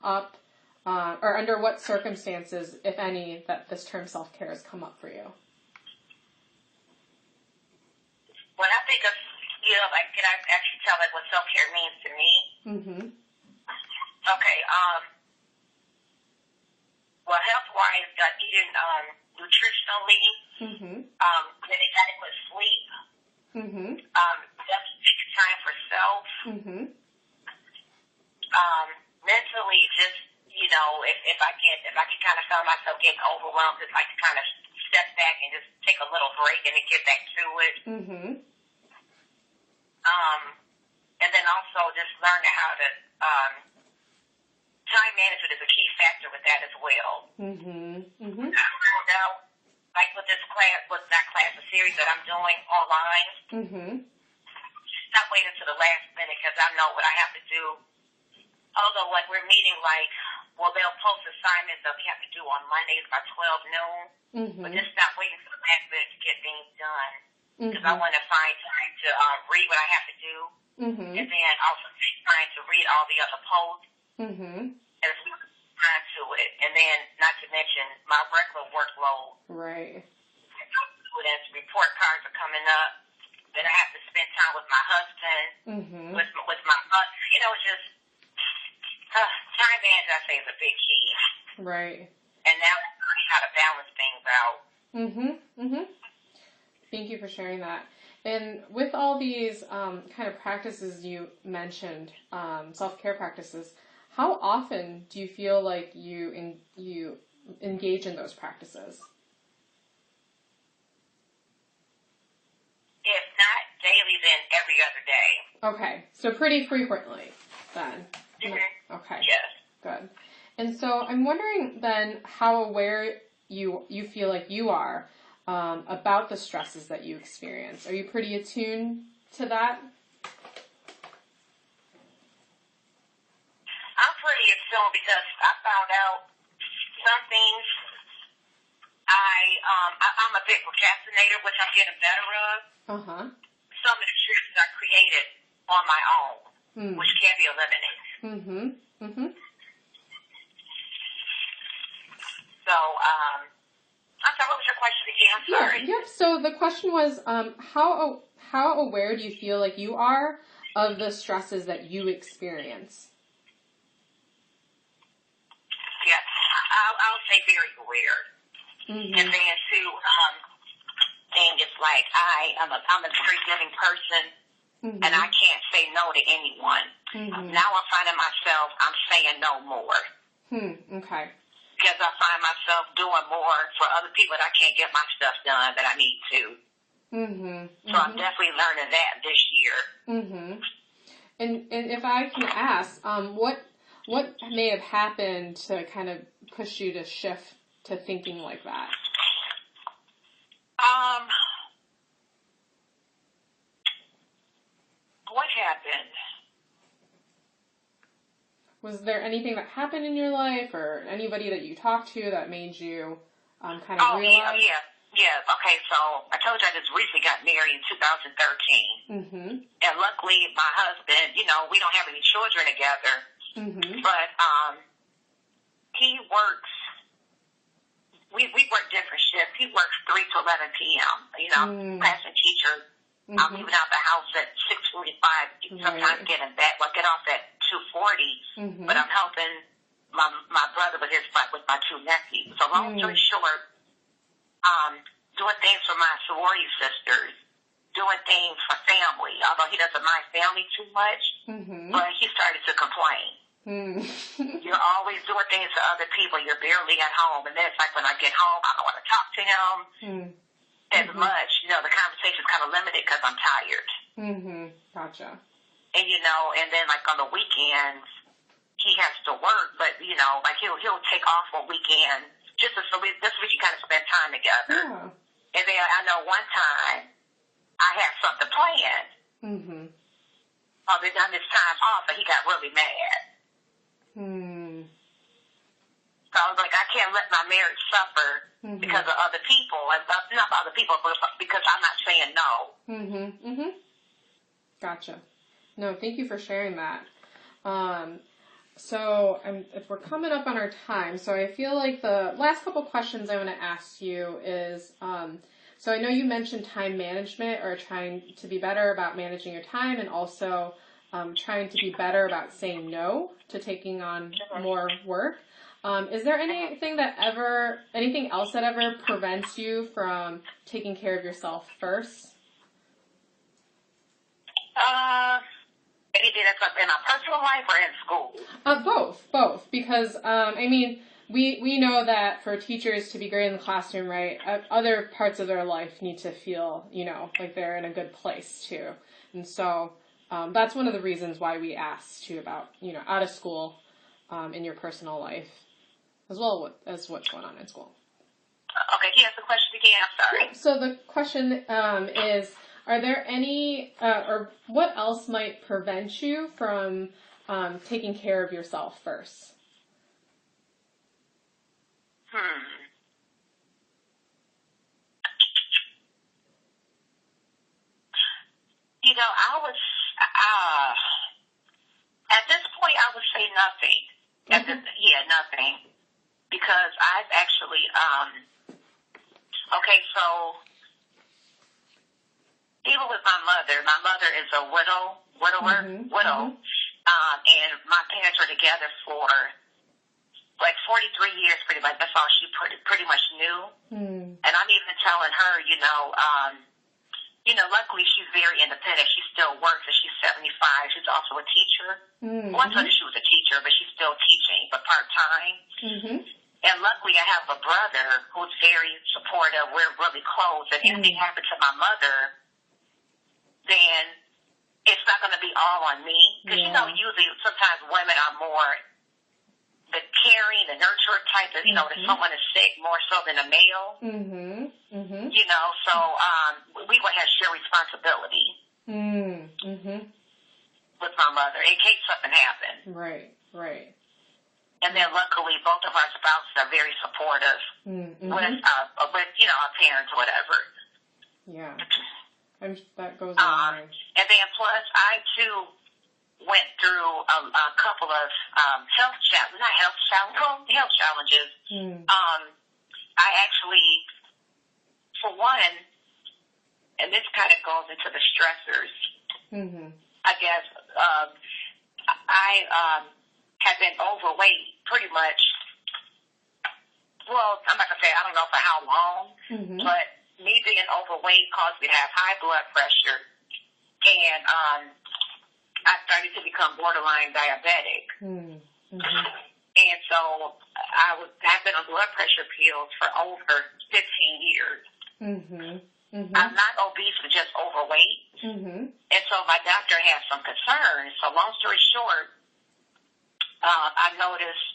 up, or under what circumstances, if any, that this term self-care has come up for you? When I think of, like, can I actually tell what self-care means to me? Mm-hmm. Okay, well, health-wise, eating nutritionally, getting adequate sleep, taking time for self, mentally, just, if I can kind of feel myself getting overwhelmed, just like to kind of step back and just take a little break and then get back to it. And then also just learning how to, time management is a key factor with that as well. I found out, like with this class, the series that I'm doing online, not waiting to the last minute because I know what I have to do. Although, like, we're meeting, like, well, they'll post assignments that we have to do on Mondays by 12 noon, but just not waiting for the last minute to get things done. Because I want to find time to read what I have to do, and then also take time to read all the other posts, and time to it. And then, not to mention, my regular workload. Right. Students, report cards are coming up. Then I have to spend time with my husband, with my mother. Just time management, I say, is a big key. Right. And now I'm learning how to balance things out. Thank you for sharing that. And with all these kind of practices you mentioned, self-care practices, how often do you feel like you engage in those practices? If not daily, then every other day. Okay, so pretty frequently then. Okay. Yes. Good. And so I'm wondering then how aware you feel like you are about the stresses that you experience. Are you pretty attuned to that? I'm pretty attuned because I found out some things. I'm a big procrastinator, which I'm getting better of. Some of the tricks I created on my own, which can be eliminated. So, I'm sorry, what was your question again? I'm sorry. Yeah. So the question was, how aware do you feel like you are of the stresses that you experience? Yeah, I'll say very aware. And then too, thing is like I'm a very giving person, and I can't say no to anyone. Now I'm finding myself, I'm saying no more. Okay. Because I find myself doing more for other people that I can't get my stuff done that I need to. So I'm definitely learning that this year. And if I can ask, what may have happened to kind of push you to shift to thinking like that? What happened? Was there anything that happened in your life or anybody that you talked to that made you kind of realize? Yeah. Okay, so I told you I just recently got married in 2013. And luckily my husband, we don't have any children together. But he works, we work different shifts. He works 3 to 11 p.m. Classroom teacher. I'm leaving out the house at 6:45. Sometimes getting back. Well, I get off at 2:40. But I'm helping my brother with my 2 nephews. So long story short, doing things for my sorority sisters, doing things for family. Although he doesn't mind family too much, but he started to complain. You're always doing things for other people. You're barely at home, and then it's like when I get home, I don't want to talk to him as much. The conversation's kind of limited because I'm tired. Gotcha. And and then like on the weekends, he has to work, but like he'll take off on weekends just so we can kind of spend time together. Yeah. And then I know one time I had something planned. On this time off, and he got really mad. So I was like, I can't let my marriage suffer because of other people, and not other people, but because I'm not saying no. Gotcha. No, thank you for sharing that. So if we're coming up on our time, so I feel like the last couple questions I want to ask you is, so I know you mentioned time management or trying to be better about managing your time and also trying to be better about saying no to taking on more work. Is there anything else that ever prevents you from taking care of yourself first? Anything that's in our personal life or in school? Both. Because, we know that for teachers to be great in the classroom, right, other parts of their life need to feel, like they're in a good place too. And so that's one of the reasons why we asked too about, out of school, in your personal life, as well as what's going on in school. Okay, can you ask the question again? I'm sorry. So the question is, are there any, or what else might prevent you from taking care of yourself first? I was, at this point, I would say nothing. Nothing. Because I've actually, even with my mother is a widower, and my parents were together for like 43 years, pretty much. That's all she pretty much knew. And I'm even telling her, luckily she's very independent. She still works, and she's 75. She's also a teacher. Well, I told her she was a teacher, but she's still teaching, but part-time. And luckily I have a brother who's very supportive. We're really close. And if anything happened to my mother, then it's not going to be all on me. Because, usually sometimes women are more the caring, the nurturer type of, if someone is sick more so than a male. So we would have shared responsibility with my mother in case something happened. Right. And then luckily both of our spouses are very supportive with our parents or whatever. Yeah. That goes on. And then plus I too went through a couple of health challenges. I actually, for one, and this kind of goes into the stressors, I guess, I have been overweight pretty much, well, I'm not going to say, I don't know for how long, but me being overweight caused me to have high blood pressure, and I started to become borderline diabetic. And so I've been on blood pressure pills for over 15 years. I'm not obese, but just overweight. And so my doctor has some concerns. So long story short, I noticed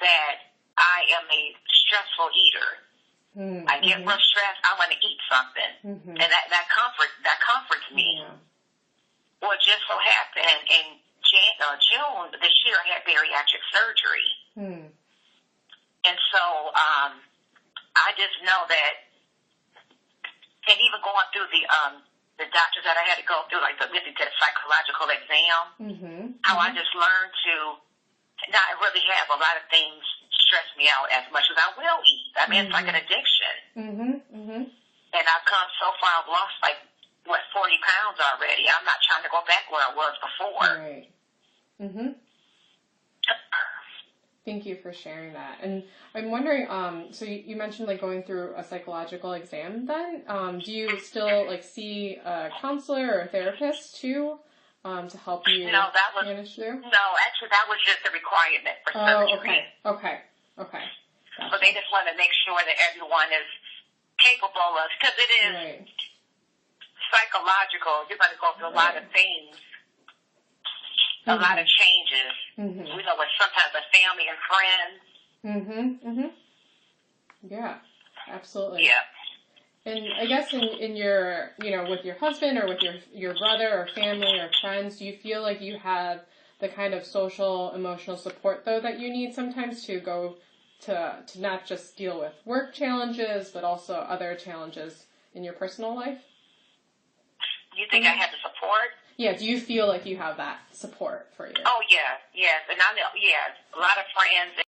that I am a stressful eater. I get real stressed. I want to eat something, and that comforts me. Yeah. Well, it just so happened in June this year I had bariatric surgery, and so I just know that, and even going through the doctors that I had to go through, like the psychological exam, how I just learned to not really have a lot of things stress me out as much as I will eat. I mean, it's like an addiction. And I've come so far, I've lost 40 pounds already. I'm not trying to go back where I was before. Right. Thank you for sharing that. And I'm wondering, so you mentioned going through a psychological exam then. Do you still see a counselor or a therapist too? To help you manage through? No, actually that was just a requirement for surgery. Okay. Gotcha. So they just want to make sure that everyone is capable of, because it is psychological. You're going to go through a lot of things, a lot of changes. With sometimes with family and friends. Yeah, absolutely. Yeah. And I guess in your, with your husband or with your brother or family or friends, do you feel like you have the kind of social, emotional support, though, that you need sometimes to go to not just deal with work challenges, but also other challenges in your personal life? Do you think I have the support? Yeah, do you feel like you have that support for you? Oh, yes, yes. And I know, yes, a lot of friends